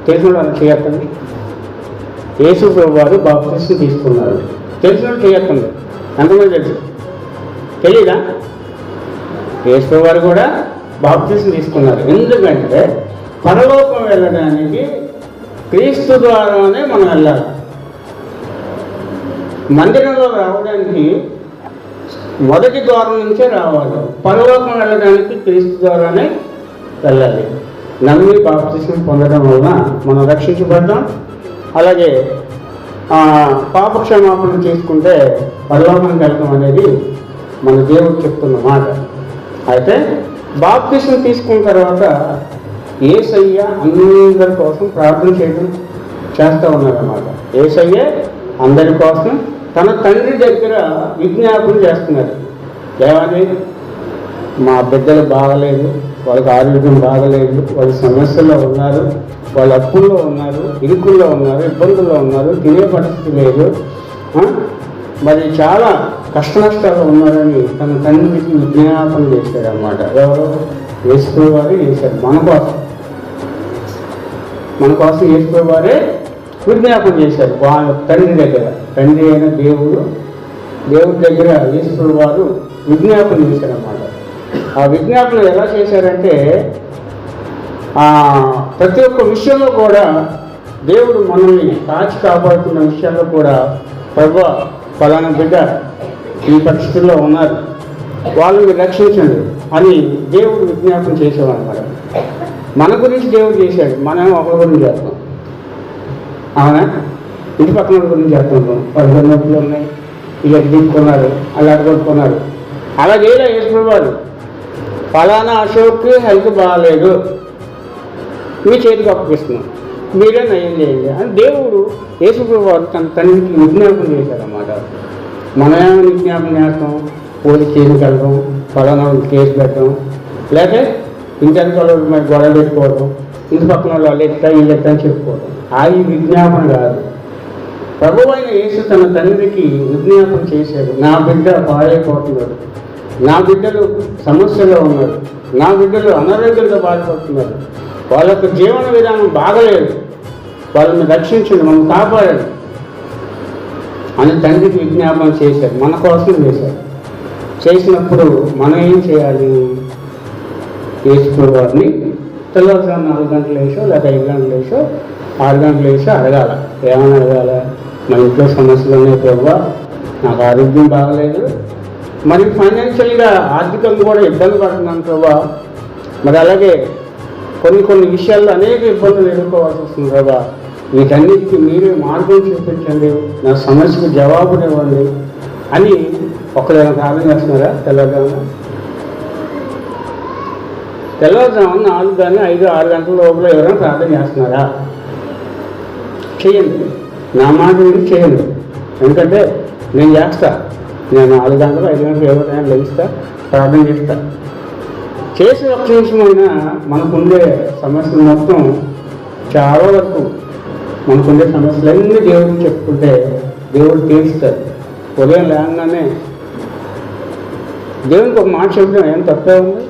తెలిసిన వాళ్ళు చేయకండి. యేసు ప్రభు వారు బాప్తిస్మం తీసుకున్నారు. తెలిసిన వాళ్ళు చేయకండి. ఎంతమంది తెలుసు? తెలీదా? యేసు ప్రభు వారు కూడా బాప్తిస్మం తీసుకున్నారు. ఎందుకంటే పరలోకం వెళ్ళడానికి క్రీస్తు ద్వారానే మనం వెళ్ళాలి. మందిరంలో రావడానికి మొదటి ద్వారం నుంచే రావాలి. పరలోకం వెళ్ళడానికి క్రీస్తు ద్వారానే వెళ్ళాలి. నమ్మి బాప్తిస్మం పొందడం వలన మనం రక్షించబడ్డాం. అలాగే పాపక్షమాపణ చేసుకుంటే పరలోకానికి వెళ్ళడం అనేది మన దేవుడు చెప్తున్న మాట. అయితే బాప్తిస్మం తీసుకున్న తర్వాత యేసయ్య అందరి కోసం ప్రార్థన చేస్తూ ఉన్నారన్నమాట. యేసయ్య అందరి కోసం తన తండ్రి దగ్గర విజ్ఞాపన చేస్తున్నారు. ఏమని? మా బిడ్డలు బాగలేదు, వాళ్ళకి ఆరోగ్యం బాగలేదు, వాళ్ళ సమస్యల్లో ఉన్నారు, వాళ్ళ అప్పుల్లో ఉన్నారు, ఇరుకుల్లో ఉన్నారు, ఇబ్బందుల్లో ఉన్నారు, తినే పరిస్థితి లేదు, మరి చాలా కష్ట నష్టాలు ఉన్నారని తన తండ్రికి విజ్ఞాపన చేశాడు అన్నమాట. ఎవరు? యేసు వారే చేశారు. మన కోసం యేసు వారే విజ్ఞాపన చేశారు. వాళ్ళ తండ్రి దగ్గర, తండ్రి అయిన దేవుడి దగ్గర యేసు వారు విజ్ఞాపన చేశారన్నమాట. ఆ విజ్ఞాపన ఎలా చేశారంటే ప్రతి ఒక్క విషయంలో కూడా దేవుడు మనల్ని కాచి కాపాడుతున్న విషయాల్లో కూడా ప్రభువా ఫలానా బిడ్డ ఈ పరిస్థితుల్లో ఉన్నారు, వాళ్ళని రక్షించండి అని దేవుడు విజ్ఞాపన చేసేవాడన్నమాట. మన గురించి దేవుడు చేశాడు, మనం ఒకరి గురించి చేస్తాం. అవునా? ఇంటి పక్కన గురించి చేస్తున్నాం. వాళ్ళు నొప్పులు ఉన్నాయి, ఇలా తీసుకున్నారు, అలా కొట్టుకున్నారు. అలాగేలా యేసు వారు ఫలానా అశోక్కి హెల్త్ బాగాలేదు, మీ చేతికి అప్పగిస్తున్నాం, మీరే నయం చేయండి అని దేవుడు యేసు వారు తన తండ్రికి విజ్ఞాపన చేశారన్నమాట. మనమేమో విజ్ఞాపన చేస్తాం, పోలీస్ స్టేషన్కి వెళ్తాం, ఫలానా కేసు పెట్టడం, లేకపోతే ఇంటి వాళ్ళు మరి గొడవ పెట్టుకోవడం, ఇంటి పక్కన వాళ్ళు ఎత్తా వీళ్ళు ఎత్తా అని చెప్పుకోవడం. ఈ విజ్ఞాపన కాదు. ప్రభువు అయిన యేసు తన తండ్రికి విజ్ఞాపన చేశాడు. నా బిడ్డ పాడైపోతున్నాడు, నా బిడ్డలు సమస్యలో ఉన్నారు, నా బిడ్డలు అనారోగ్యంతో బాధపడుతున్నారు, వాళ్ళ యొక్క జీవన విధానం బాగలేదు, వాళ్ళని రక్షించండి, మనం కాపాడండి అని తండ్రికి విజ్ఞాపన చేశారు. మన కోసం చేశారు. చేసినప్పుడు మనం ఏం చేయాలి? యేసు వారిని తెల్లవారుజాము 4 గంటలు వేసో లేదా 5 గంటలు వేసో 6 గంటలు వేసో అడగాల. ఏమని అడగాల? మా ఇంట్లో సమస్యలు ఉన్నాయి ప్రభువా, నాకు ఆరోగ్యం బాగలేదు, మరి ఫైనాన్షియల్గా ఆర్థికంగా కూడా ఇబ్బంది పడుతున్నాను ప్రభువా, మరి అలాగే కొన్ని విషయాల్లో అనేక ఇబ్బందులు ఎదుర్కోవాల్సి వస్తుంది ప్రభువా, వీటన్నిటికీ మీరే మార్గం చూపించండి, నా సమస్యకు జవాబునివ్వండి అని ఒకరైనా ప్రార్థన చేస్తున్నారా? తెల్లవారుజామున 4 కానీ 5, 6 గంటల లోపల ఎవరైనా ప్రార్థన చేస్తున్నారా? చేయండి. నా మాట మీరు చేయండి. ఎందుకంటే నేను చేస్తా. నేను 4 గంటలు 5 గంటలు ఎవరైనా లభిస్తా, ప్రార్థన చేస్తా. చేసి ఒక్క నిమిషమైనా మనకుండే సమస్యలు మొత్తం చాలా వరకు మనకుండే సమస్యలన్నీ దేవుడికి చెప్పుకుంటే దేవుడు తీరుస్తాడు. ఉదయం లేగానే దేవునికి ఒక మాట చెప్పడం ఏం తప్పే ఉంది?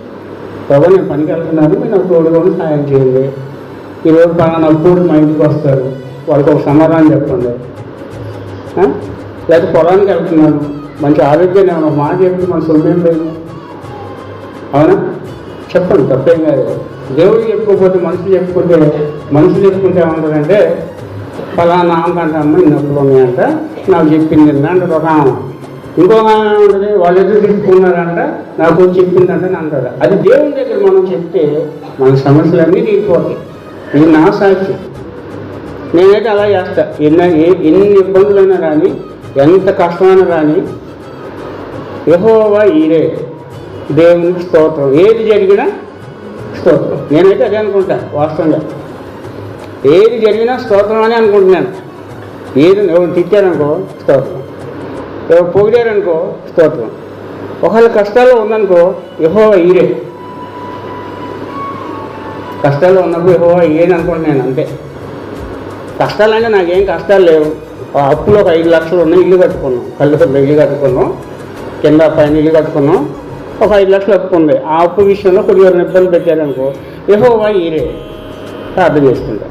ప్రభు నేను పనికి వెళ్తున్నాను, మీరు నాకు తోడుగా సాయం చేయండి, ఈరోజు పలానా తోడు మా ఇంటికి వస్తారు, వాళ్ళకి ఒక సమాధానం చెప్పండి. లేకపోతే పొలానికి వెళ్తున్నాను, మంచి ఆరోగ్యాన్ని ఏమైనా ఒక మాట చెప్తే మన సొమ్మేం లేదు. అవునా? చెప్పండి, తప్పేం కాదు. దేవుడు చెప్పుకోకపోతే మనుషులు చెప్పుకుంటే ఏమంటారంటే ఫలానా ఆమెకంటే అమ్మ ఇన్నప్పుడు ఉన్నాయంట, నాకు చెప్పింది అంటే ఒక ఆమె, ఇంకో ఆమె ఉంటుంది వాళ్ళు ఎదురు తీసుకున్నారంట, నాకు చెప్పిందంటే అంటారు. అది దేవుని దగ్గర మనం చెప్తే మన సమస్యలన్నీ తీరిపోతాయి. ఇది నా సాక్షి. నేనైతే అలా చేస్తా. ఎన్ని ఇబ్బందులైనా కానీ, ఎంత కష్టమైనా కానీ, యెహోవా ఈరే, దేవునికి స్తోత్రం, ఏది జరిగినా స్తోత్రం. నేనైతే అదే అనుకుంటా. వాస్తవంగా ఏది జరిగినా స్తోత్రం అని అనుకుంటున్నాను. ఏది ఎవరు తిట్టారనుకో స్తోత్రం, ఎవరు పొగిడారనుకో స్తోత్రం. ఒకవేళ కష్టాల్లో ఉందనుకో యెహోవా ఈరే, కష్టాల్లో ఉన్నప్పుడు యెహోవా ఈరే అనుకుంటున్నాను అంతే. కష్టాలంటే నాకేం కష్టాలు లేవు. అప్పులో ఒక 5 లక్షలు ఉన్నాయి, ఇల్లు కట్టుకున్నాం, కళ్ళతో ఇల్లు కట్టుకున్నాం, కింద పైన ఇల్లు కట్టుకున్నాం, ఒక 5 లక్షలు అప్పు ఉంది. ఆ అప్పు విషయంలో కొద్దిగా ఇబ్బంది పెట్టారనుకో యెహోవా ఈరే, ప్రార్థన చేసుకుంటా.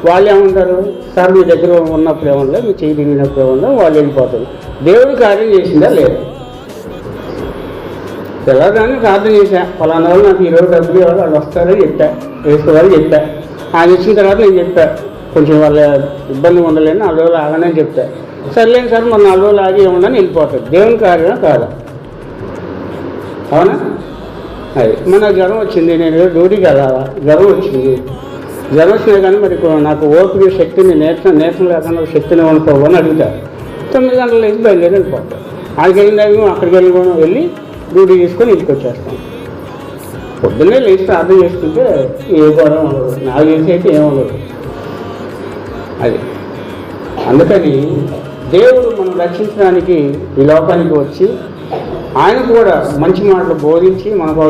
వాళ్ళు ఏమంటారు, సార్ మీ దగ్గర ఉన్నప్పుడు ఏమన్నా, మీ చేయి తిరిగినప్పుడు ఏమన్నా, వాళ్ళు వెళ్ళిపోతారు. దేవుడు కార్యం చేసిందా లేదా? తెల్లదాన్ని ప్రార్థన చేశా, ఫలానా వాళ్ళు నాకు ఈరోజు డబ్బులు ఇవ్వాలి, వాళ్ళు వస్తారని చెప్పా, వేసుకోవాలని చెప్పా. ఆయన వచ్చిన తర్వాత నేను చెప్పా, కొంచెం వాళ్ళ ఇబ్బంది ఉండలేని 4 రోజులు ఆగనని చెప్తా. సర్లేని సార్ మన 4 రోజులు ఆగి ఉండని వెళ్ళిపోతారు. దేవుని కార్యం కాదా? అవునా? అది మన జ్వరం వచ్చింది, నేను డ్యూటీకి వెళ్ళాలా, జ్వరం వచ్చింది, జ్వరం వచ్చినా కానీ మరి నాకు ఓపిక శక్తిని నేర్చడం లేకుండా శక్తిని ఉండవు అని అడుగుతారు. 9 గంటల లేచి బయలుదేరి వెళ్ళిపోతారు. ఆడికి వెళ్ళిన అక్కడికి వెళ్ళి డ్యూటీ తీసుకొని ఇంటికి వచ్చేస్తాం. పొద్దున్నే లేచి ప్రార్థన చేసుకుంటే ఏ గొడవ ఉండదు, నాకు తెలిసి అయితే ఏముండదు. అది అందుకని దేవుడు మనం రక్షించడానికి ఈ లోకానికి వచ్చి ఆయన కూడా మంచి మాటలు బోధించి మన కోసం